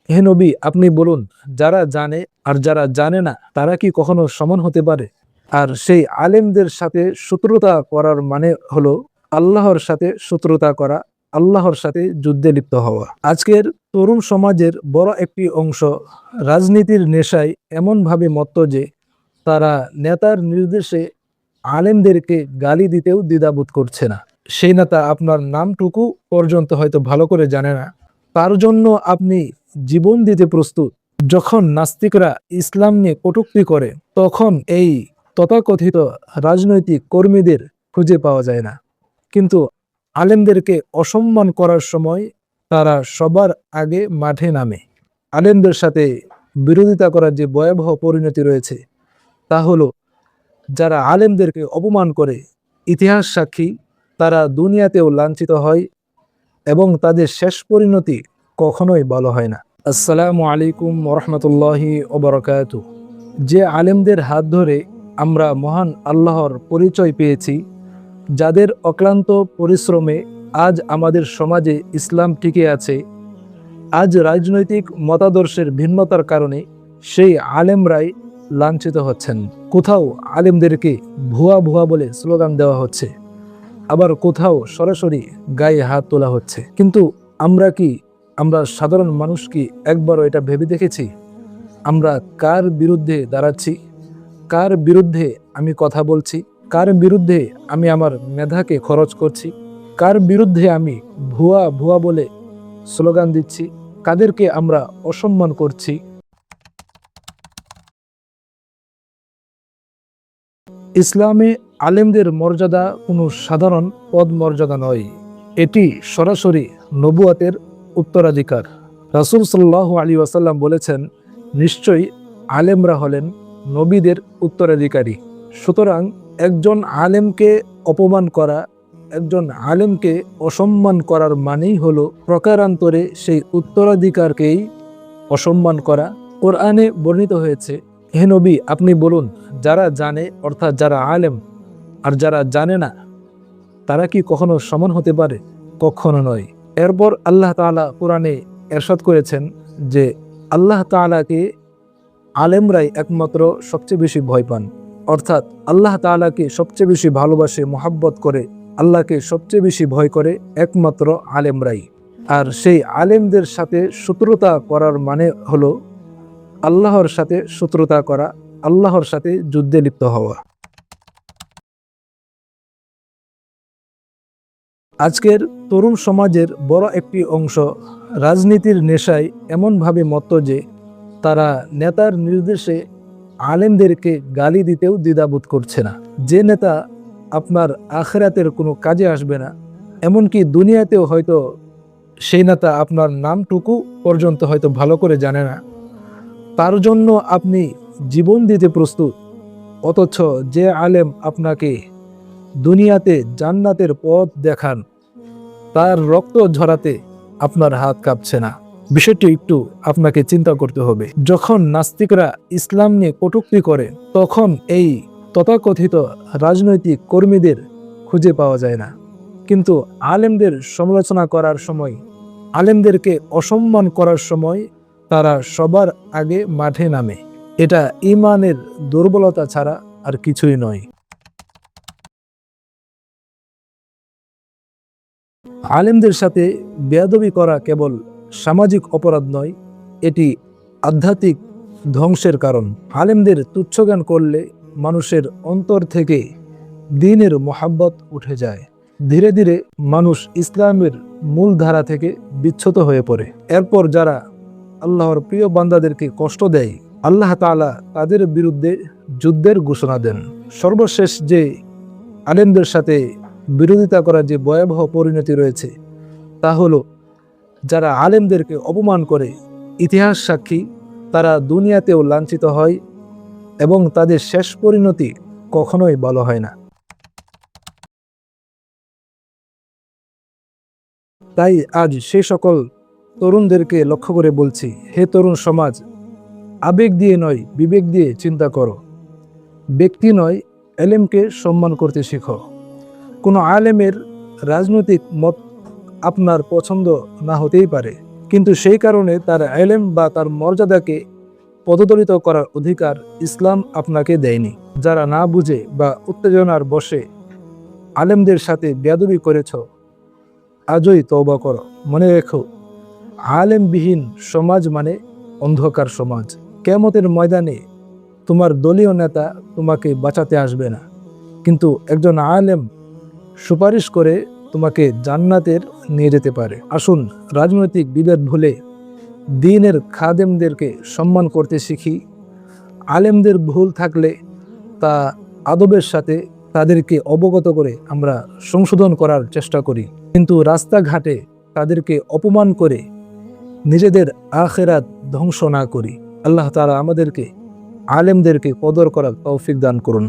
হে নবী, আপনি বলুন, যারা জানে আর যারা জানে না তারা কি কখনো সমান হতে পারে? আর সেই আলেমদের সাথে শত্রুতা করার মানে হলো আল্লাহর সাথে শত্রুতা করা, আল্লাহর সাথে যুদ্ধে লিপ্ত হওয়া। আজকের তরুণ সমাজের বড় একটি অংশ রাজনীতির নেশায় এমনভাবে মত্ত যে তারা নেতার নির্দেশে আলেমদেরকে গালি দিতেও দ্বিধাবোধ করছে না। সেই নেতা আপনার নামটুকু পর্যন্ত হয়তো ভালো করে জানে না, তার জন্য আপনি জীবন দিতে প্রস্তুত। যখন নাস্তিকরা ইসলাম নিয়ে কটূক্তি করে, তখন এই তথাকথিত রাজনৈতিক কর্মীদের খুঁজে পাওয়া যায় না, কিন্তু আলেমদেরকে অসম্মান করার সময় তারা সবার আগে মাঠে নামে। আলেমদের সাথে বিরোধিতা করার যে ভয়াবহ পরিণতি রয়েছে তা হলো, যারা আলেমদেরকে অপমান করে, ইতিহাস সাক্ষী, তারা দুনিয়াতেও লাঞ্ছিত হয় এবং তাদের শেষ পরিণতি কখনোই ভালো হয় না। আসসালামু আলাইকুম ওরহমতুল্লাহি ওবরাকাতু। যে আলেমদের হাত ধরে আমরা মহান আল্লাহর পরিচয় পেয়েছি, যাদের অক্লান্ত পরিশ্রমে আজ আমাদের সমাজে ইসলাম টিকে আছে, আজ রাজনৈতিক মতাদর্শের ভিন্নতার কারণে সেই আলেমরাই লাঞ্ছিত হচ্ছেন। কোথাও আলেমদেরকে ভুয়া ভুয়া বলে স্লোগান দেওয়া হচ্ছে, আবার কোথাও সরাসরি গায়ে হাত তোলা হচ্ছে। কিন্তু আমরা সাধারণ মানুষ কি একবারও এটা ভেবে দেখেছি আমরা কার বিরুদ্ধে দাঁড়াচ্ছি, কার বিরুদ্ধে আমি কথা বলছি, কার বিরুদ্ধে আমি আমার মেধাকে খরচ করছি, কার বিরুদ্ধে আমি ভুয়া ভুয়া বলে স্লোগান দিচ্ছি, কাদেরকে আমরা অসম্মান করছি? ইসলামে আলেমদের মর্যাদা কোনো সাধারণ পদ মর্যাদা নয়, এটি সরাসরি নবুয়াতের উত্তরাধিকার। রাসূল সাল্লাল্লাহু আলাইহি ওয়াসাল্লাম বলেছেন, নিশ্চয়ই আলেমরা হলেন নবীদের উত্তরাধিকারী। সুতরাং একজন আলেমকে অপমান করা, একজন আলেমকে অসম্মান করার মানেই হলো প্রকারান্তরে সেই উত্তরাধিকারকেই অসম্মান করা। কোরআনে বর্ণিত হয়েছে, হে নবী, আপনি বলুন, যারা জানে অর্থাৎ যারা আলেম আর যারা জানে না তারা কি কখনো সমান হতে পারে? কখনো নয়। এরপর আল্লাহ তাআলা কোরআনে এরশাদ করেছেন যে আল্লাহ তাআলাকে আলেমরাই একমাত্র সবচেয়ে বেশি ভয় পান, অর্থাৎ আল্লাহ তাআলাকে সবচেয়ে বেশি ভালোবাসে, মহাব্বত করে, আল্লাহকে সবচেয়ে বেশি ভয় করে একমাত্র আলেমরাই। আর সেই আলেমদের সাথে শত্রুতা করার মানে হলো আল্লাহর সাথে শত্রুতা করা, আল্লাহর সাথে যুদ্ধে লিপ্ত হওয়া। আজকের তরুণ সমাজের বড় একটি অংশ রাজনীতির নেশায় এমনভাবে মত্ত যে তারা নেতার নির্দেশে আলেমদেরকে গালি দিতেও দ্বিধাবোধ করছে না। যে নেতা আপনার আখিরাতের কোনো কাজে আসবে না, এমনকি দুনিয়াতেও হয়তো সেই নেতা আপনার নামটুকু পর্যন্ত হয়তো ভালো করে জানে না, তার জন্য আপনি জীবন দিতে প্রস্তুত। অথচ যে আলেম আপনাকে দুনিয়াতে জান্নাতের পথ দেখান, তার রক্ত ঝরাতে আপনার হাত কাঁপছে না। বিষয়টি একটু আপনাকে চিন্তা করতে হবে। যখন নাস্তিকরা ইসলাম নিয়ে কটূক্তি করে, তখন এই তথাকথিত রাজনৈতিক কর্মীদের খুঁজে পাওয়া যায় না, কিন্তু আলেমদের সমালোচনা করার সময়, আলেমদেরকে অসম্মান করার সময় তারা সবার আগে মাঠে নামে। এটা ঈমানের দুর্বলতা ছাড়া আর কিছুই নয়। আলেমদের সাথে বেয়াদবি করা কেবল সামাজিক অপরাধ নয়, এটি আধ্যাত্মিক ধ্বংসের কারণ। আলেমদের তুচ্ছজ্ঞান করলে মানুষের অন্তর থেকে দ্বীনের মোহাব্বত উঠে যায়। ধীরে ধীরে মানুষ ইসলামের মূল ধারা থেকে বিচ্যুত হয়ে পড়ে। এরপর যারা আল্লাহর প্রিয় বান্দাদেরকে কষ্ট দেয়, আল্লাহ তাআলা তাদের বিরুদ্ধে যুদ্ধের ঘোষণা দেন। সর্বশেষ যে আলেমদের সাথে বিরোধিতা করার যে ভয়াবহ পরিণতি রয়েছে তা হলো, যারা আলেমদেরকে অপমান করে, ইতিহাস সাক্ষী, তারা দুনিয়াতেও লাঞ্ছিত হয় এবং তাদের শেষ পরিণতি কখনোই ভালো হয় না। তাই আজ সেই সকল তরুণদেরকে লক্ষ্য করে বলছি, হে তরুণ সমাজ, আবেগ দিয়ে নয় বিবেক দিয়ে চিন্তা করো। ব্যক্তি নয়, এলেমকে সম্মান করতে শিখো। কোনো আলেমের রাজনৈতিক মত আপনার পছন্দ না হতেই পারে, কিন্তু সেই কারণে তার ইলম বা তার মর্যাদাকে পদদলিত করার অধিকার ইসলাম আপনাকে দেয়নি। যারা না বুঝে বা উত্তেজনার বশে আলেমদের সাথে বেয়াদবি করেছ, আজই তওবা করো। মনে রেখো, আলেমবিহীন সমাজ মানে অন্ধকার সমাজ। কিয়ামতের ময়দানে তোমার দলীয় নেতা তোমাকে বাঁচাতে আসবে না, কিন্তু একজন আলেম সুপারিশ করে তোমাকে জান্নাতের নিয়ে যেতে পারে। আসুন রাজনৈতিক বিভেদ ভুলে দ্বীনের খাদেমদেরকে সম্মান করতে শিখি। আলেমদের ভুল থাকলে তা আদবের সাথে তাদেরকে অবগত করে আমরা সংশোধন করার চেষ্টা করি, কিন্তু রাস্তাঘাটে তাদেরকে অপমান করে নিজেদের আখিরাত ধ্বংস না করি। আল্লাহ তাআলা আমাদেরকে আলেমদেরকে কদর করার তৌফিক দান করুন।